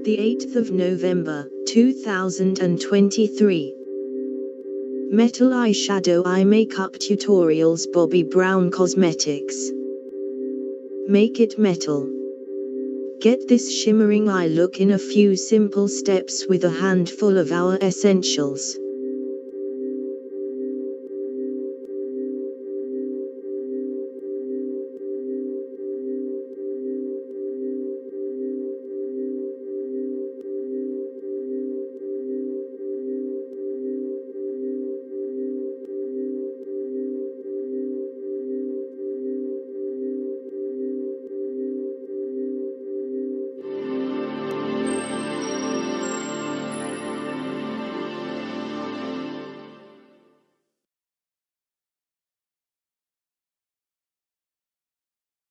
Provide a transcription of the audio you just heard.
The 8th of November, 2023. Metal Eyeshadow Eye Makeup Tutorials Bobbi Brown Cosmetics. Make it metal. Get this shimmering eye look in a few simple steps with a handful of our essentials.